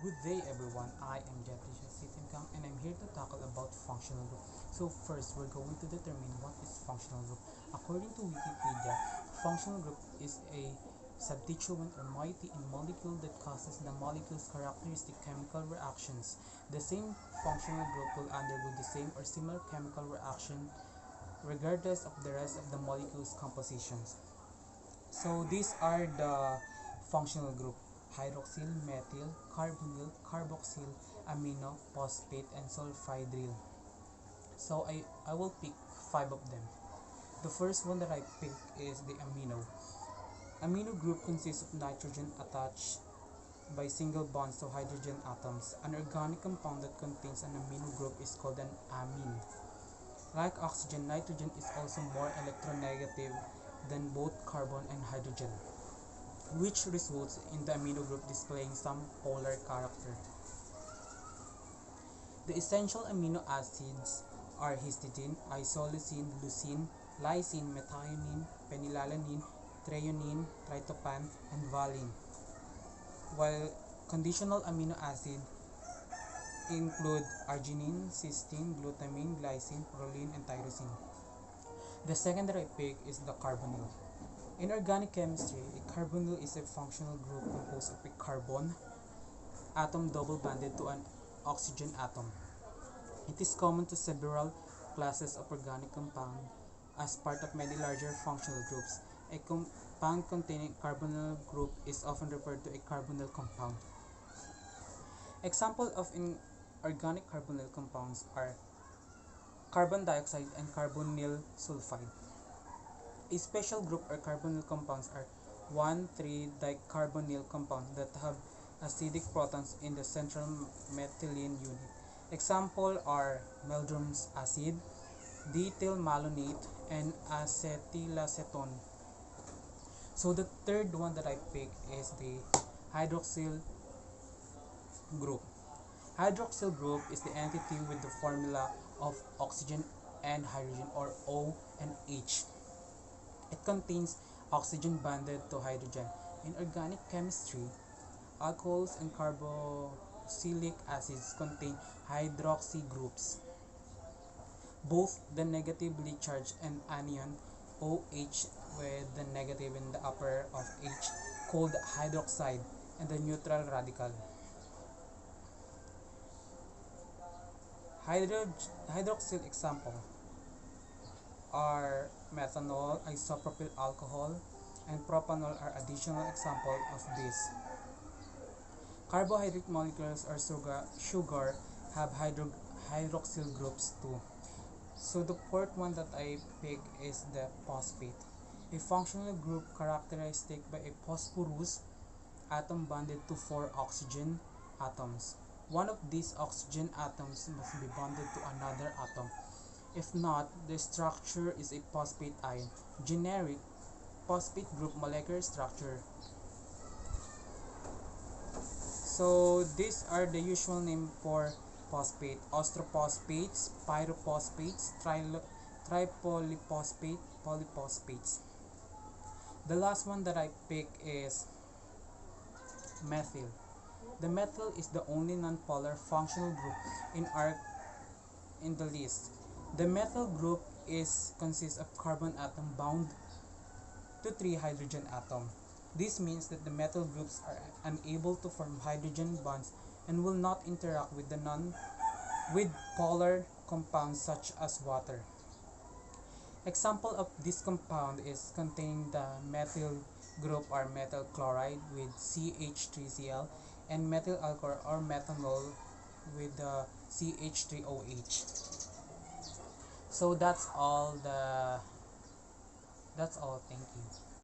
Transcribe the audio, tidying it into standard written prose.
Good day everyone, I am Jeffrey Sitimkang and I'm here to tackle about functional group. So first, we're going to determine what is functional group. According to Wikipedia, functional group is a substituent or moiety in molecule that causes the molecule's characteristic chemical reactions. The same functional group will undergo the same or similar chemical reaction regardless of the rest of the molecule's compositions. So these are the functional group: hydroxyl, methyl, carbonyl, carboxyl, amino, phosphate, and sulfhydryl. So I will pick five of them. The first one that I pick is the amino. Amino group consists of nitrogen attached by single bonds to hydrogen atoms. An organic compound that contains an amino group is called an amine. Like oxygen, nitrogen is also more electronegative than both carbon and hydrogen, which results in the amino group displaying some polar character. The essential amino acids are histidine, isoleucine, leucine, lysine, methionine, phenylalanine, threonine, tryptophan, and valine, while conditional amino acids include arginine, cysteine, glutamine, glycine, proline, and tyrosine. The second that I pick is the carbonyl. In organic chemistry, a carbonyl is a functional group composed of a carbon atom double banded to an oxygen atom. It is common to several classes of organic compound as part of many larger functional groups. A compound containing a carbonyl group is often referred to a carbonyl compound. Examples of inorganic carbonyl compounds are carbon dioxide and carbonyl sulfide. A special group or carbonyl compounds are 1,3-dicarbonyl compounds that have acidic protons in the central methylene unit. Examples are Meldrum's acid, diethyl malonate, and acetylacetone. So the third one that I pick is the hydroxyl group. Hydroxyl group is the entity with the formula of oxygen and hydrogen, or O and H. It contains oxygen bonded to hydrogen. In organic chemistry, alcohols and carboxylic acids contain hydroxy groups. Both the negatively charged and anion OH with the negative in the upper of H, called hydroxide, and the neutral radical. Hydroxyl example are methanol, isopropyl alcohol, and propanol are additional examples of this. Carbohydrate molecules or sugar have hydroxyl groups too. So the fourth one that I pick is the phosphate, a functional group characterized by a phosphorus atom bonded to four oxygen atoms. One of these oxygen atoms must be bonded to another atom. If not, the structure is a phosphate ion. Generic phosphate group molecular structure. So these are the usual name for phosphate: orthophosphates, pyrophosphates, tripolyphosphate, polyphosphates. The last one that I pick is methyl. The methyl is the only nonpolar functional group in the list. The methyl group consists of carbon atom bound to 3 hydrogen atom. This means that the methyl groups are unable to form hydrogen bonds and will not interact with polar compounds such as water. Example of this compound is containing the methyl group are methyl chloride with CH3Cl and methyl alcohol or methanol with the CH3OH. So that's all. Thank you.